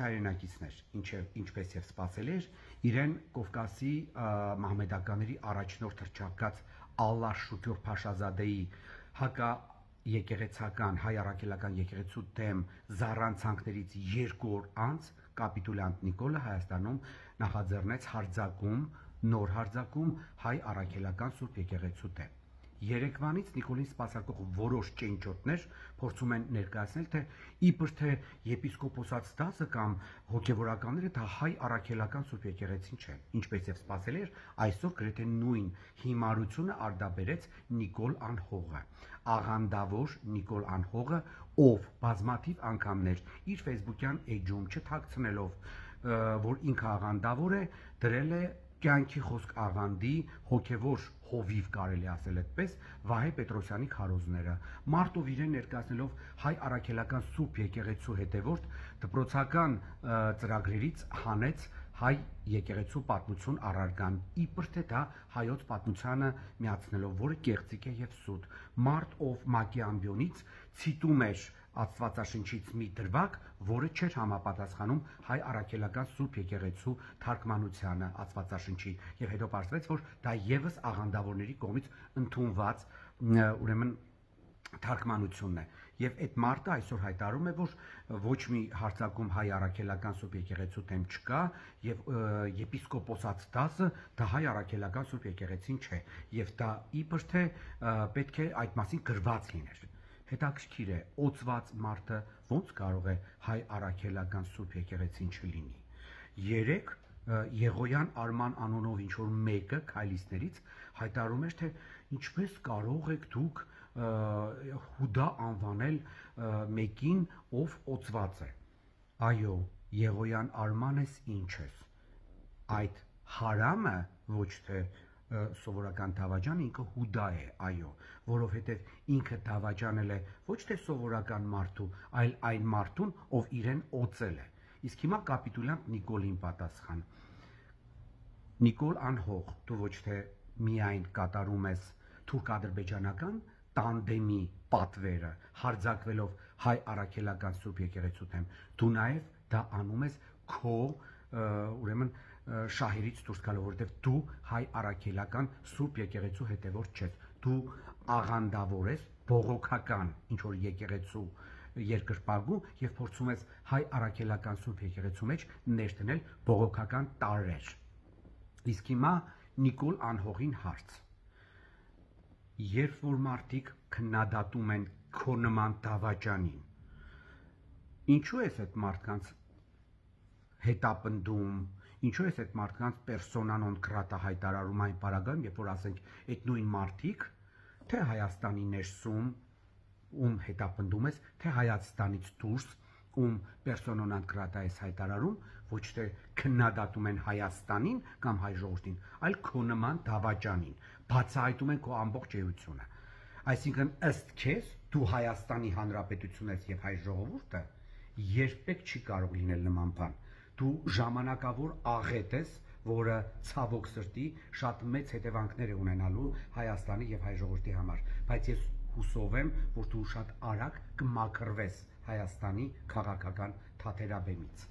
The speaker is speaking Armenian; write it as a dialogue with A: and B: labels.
A: հայրենակիցներ, ինչպես եւ սպասելի էր, իրեն Կովկասի մահմեդականների առաջնորդ հռչակած Ալլա Շուքյուր Փաշազադեի հակա եկեղեցական հայ առաքելական եկեղեցու դեմ զառանցանքներից 2 օր անց կապիտուլյանտ Նիկոլը Հայաստանում նախաձեռնեց նոր հարձակում հայ առաքելական Սուրբ եկեղեցու դեմ։ Երեկվանից Նիկոլին սպասարկող որոշ ճենճոտներ փորձում են ներկայացնել, թե իբր թե եպիսկոպոսած դասը կամ հոգևորականները դա հայ առաքելական Սուրբ եկեղեցին չեն, ինչպես եւ սպասելի էր, այսօր գրեթե նույն հիմարությունը արդաբերեց Նիկոլ Անհողը, աղանդավոր Նիկոլ Անհողը, ով բազմաթիվ անգամներ իր Facebook-յան էջում չթաքցնելով, որ ինքը աղանդավոր է, դրել է կյանքի խոսք աղանդի հոգևոր հովիվ կարելի ասել այդպես Վահե Պետրոսյանի քարոզները մարտով իրեն ներկայացնելով հայ առաքելական Սուրբ եկեղեցու հետևորդ դպրոցական ծրագրերից հանեց հայ եկեղեցու պատմություն առարգան իբր թե դա հայոց պատմությանը միացնելով, որը կեղծիք է եւ սուտ, մարդ ով ՄԱԿ-ի ամբիոնից ցիտում էր Աստվածաշնչից մի դրվագ, որը չէր համապատասխանում հայ առաքելական Սուրբ եկեղեցու թարգմանությանը Աստվածաշնչի, եւ հետո պարզվեց, որ դա եւս աղանդավորների կողմից ընդունված ուրեմն թարգմանությունն է, եւ այդ մարտը այսօր հայտարարում է, որ ոչ մի հարձակում հայ առաքելական Սուրբ եկեղեցու դեմ չկա, եւ եպիսկոպոսած դասը դա հայ առաքելական Սուրբ եկեղեցին չէ, եւ դա իբր թե պետք է այդ մասին գրված լիներ։ Հետաքրքիր է, օծված մարտը ոնց կարող է հայ առաքելական Սուրբ եկեղեցին չլինի։ Երեք Եղոյան Արման անունով ինչ որ մեկը քայլիստներից հայտարարում էր, թե ինչպես կարող եք դուք Հուդա անվանել մեկին, ով օծված է։ Այո, Եղոյան Արմանես ինչ ես։ Այդ հարամը ոչ թե սովորական դավաճանը ինքը Հուդա է, այո, որովհետև ինքը դավաճանել է ոչ թե սովորական մարդու, այլ այն մարդուն, ով իրեն օծել է։ Իսկ հիմա կապիտուլյանտ Նիկոլին պատասխան։ Նիկոլ Անհող, դու ոչ թե միայն կատարում ես թուրք-ադրբեջանական տանդեմի պատվերը, հարձակվելով հայ առաքելական Սուրբ եկեղեցու դեմ, դու նաև դա անում ես քո ուրեմն շահերից դուրս գալով, որովհետև դու հայ առաքելական Սուրբ եկեղեցու հետևորդ չես, դու աղանդավոր ես, բողոքական ինչ որ եկեղեցու երկրպագու եւ փորձում ես հայ առաքելական Սուրբ եկեղեցու մեջ ներդնել բողոքական տարրեր։ Իսկ հիմա Նիկոլ Անհողին հարց։ Երբ որ մարդիկ քննադատում են քո նման դավաճանին, ինչու ես այդ մարդկանց հետապնդում, ինչու ես այդ մարդկանց persona non grata հայտարարում այն պարագայում, երբ որ ասենք այդ նույն մարդիկ, թե Հայաստանի ներսում, ում հետապնդում ես, թե Հայաստանից դուրս, ում persona non grata ես հայտարարում, ոչ թե քննադատում են Հայաստանին կամ հայ ժողովրդին, այլ քո նման դավաճանին, բացահայտում են քո ամբողջ էությունը։ Այսինքն ըստ քեզ դու Հայաստանի Հանրապետություն ես եւ հայ ժողովուրդը երբեք չի կարող լինել նման բան։ Դու ժամանակավոր աղետ ես, որը ցավոք սրտի շատ մեծ հետևանքներ է ունենալու Հայաստանի եւ հայ ժողովրդի համար, բայց ես հուսով եմ, որ դու շատ արագ կմաքրվես Հայաստանի քաղաքական թաթերաբեմից։